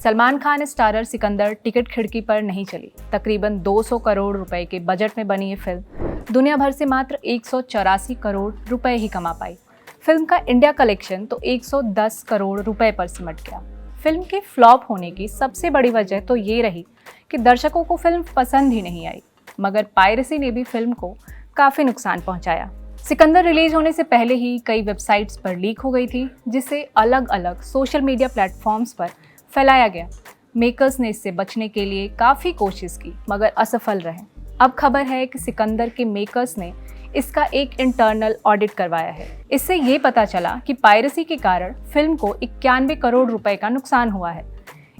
Salman Khan starrer Sikandar ticket खिड़की पर नहीं चली। तकरीबन 200 करोड़ रुपए के बजट में बनी ये फिल्म दुनिया भर से मात्र 184 करोड़ रुपए ही कमा पाई। फिल्म का इंडिया कलेक्शन तो 110 करोड़ रुपए पर सिमट गया। फिल्म के फ्लॉप होने की सबसे बड़ी वजह तो ये रही कि दर्शकों को फिल्म पसंद ही नहीं आई, मगर पायरेसी ने भी फिल्म को काफ़ी नुकसान पहुंचाया। सिकंदर रिलीज होने से पहले ही कई वेबसाइट्स पर लीक हो गई थी, जिसे अलग अलग सोशल मीडिया प्लेटफॉर्म्स पर फैलाया गया। मेकर्स ने इससे बचने के लिए काफ़ी कोशिश की, मगर असफल रहे। अब खबर है कि सिकंदर के मेकर्स ने इसका एक इंटरनल ऑडिट करवाया है। इससे ये पता चला कि पायरेसी के कारण फिल्म को 91 करोड़ रुपए का नुकसान हुआ है।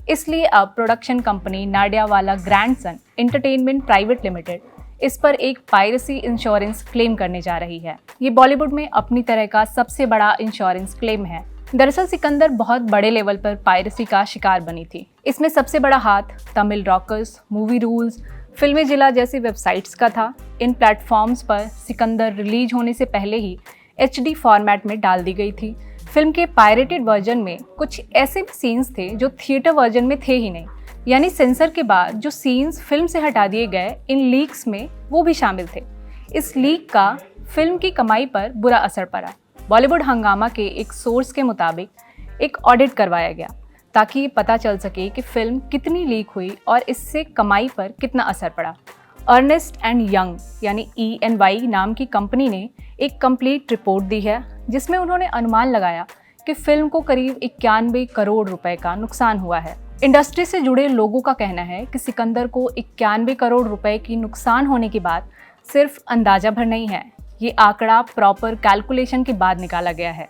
इसलिए अब production company Nadiadwala grandson entertainment private limited इस पर एक पायरेसी इंश्योरेंस क्लेम करने जा रही है। ये बॉलीवुड में अपनी तरह का सबसे बड़ा इंश्योरेंस क्लेम है। दरअसल सिकंदर बहुत बड़े लेवल पर पायरेसी का शिकार बनी थी। इसमें सबसे बड़ा हाथ तमिल रॉकर्स, मूवी रूल्स, फिल्मी जिला जैसी वेबसाइट्स का था। इन प्लेटफॉर्म्स पर सिकंदर रिलीज होने से पहले ही HD फॉर्मेट में डाल दी गई थी। फिल्म के पायरेटेड वर्जन में कुछ ऐसे भी सीन्स थे जो थिएटर वर्जन में थे ही नहीं, यानी सेंसर के बाद जो सीन्स फिल्म से हटा दिए गए, इन लीक्स में वो भी शामिल थे। इस लीक का फिल्म की कमाई पर बुरा असर पड़ा। बॉलीवुड हंगामा के एक सोर्स के मुताबिक एक ऑडिट करवाया गया ताकि ये पता चल सके कि फिल्म कितनी लीक हुई और इससे कमाई पर कितना असर पड़ा। अर्नेस्ट एंड यंग यानी ENY नाम की कंपनी ने एक कंप्लीट रिपोर्ट दी है, जिसमें उन्होंने अनुमान लगाया कि फिल्म को करीब 91 करोड़ रुपए का नुकसान हुआ है। इंडस्ट्री से जुड़े लोगों का कहना है कि सिकंदर को 91 करोड़ रुपए की नुकसान होने की बात सिर्फ अंदाजा भर नहीं है, ये आंकड़ा प्रॉपर कैलकुलेशन के बाद निकाला गया है।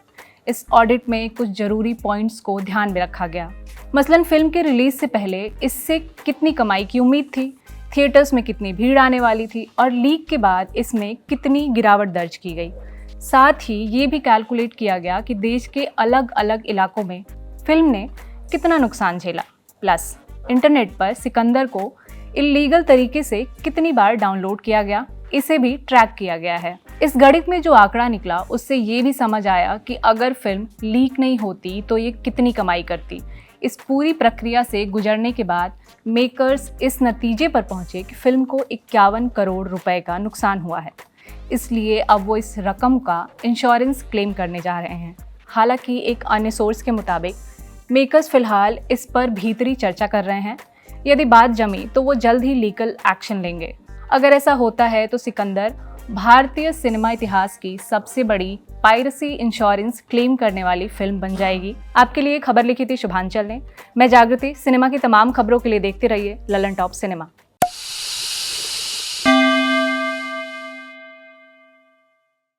इस ऑडिट में कुछ जरूरी पॉइंट्स को ध्यान में रखा गया। मसलन फिल्म के रिलीज से पहले इससे कितनी कमाई की उम्मीद थी, थिएटर्स में कितनी भीड़ आने वाली थी और लीक के बाद इसमें कितनी गिरावट दर्ज की गई। साथ ही ये भी कैलकुलेट किया गया कि देश के अलग अलग इलाकों में फिल्म ने कितना नुकसान झेला। प्लस इंटरनेट पर सिकंदर को इल्लीगल तरीके से कितनी बार डाउनलोड किया गया, इसे भी ट्रैक किया गया है। इस गणित में जो आंकड़ा निकला उससे ये भी समझ आया कि अगर फिल्म लीक नहीं होती तो ये कितनी कमाई करती। इस पूरी प्रक्रिया से गुजरने के बाद मेकर्स इस नतीजे पर पहुंचे कि फिल्म को 51 करोड़ रुपए का नुकसान हुआ है। इसलिए अब वो इस रकम का इंश्योरेंस क्लेम करने जा रहे हैं। हालांकि एक अन्य सोर्स के मुताबिक मेकर्स फिलहाल इस पर भीतरी चर्चा कर रहे हैं। यदि बात जमी तो वो जल्द ही लीगल एक्शन लेंगे। अगर ऐसा होता है तो सिकंदर भारतीय सिनेमा इतिहास की सबसे बड़ी पायरेसी इंश्योरेंस क्लेम करने वाली फिल्म बन जाएगी। आपके लिए खबर लिखी थी शुभांचल ने। मैं जागृति। सिनेमा की तमाम खबरों के लिए देखते रहिए ललन टॉप सिनेमा।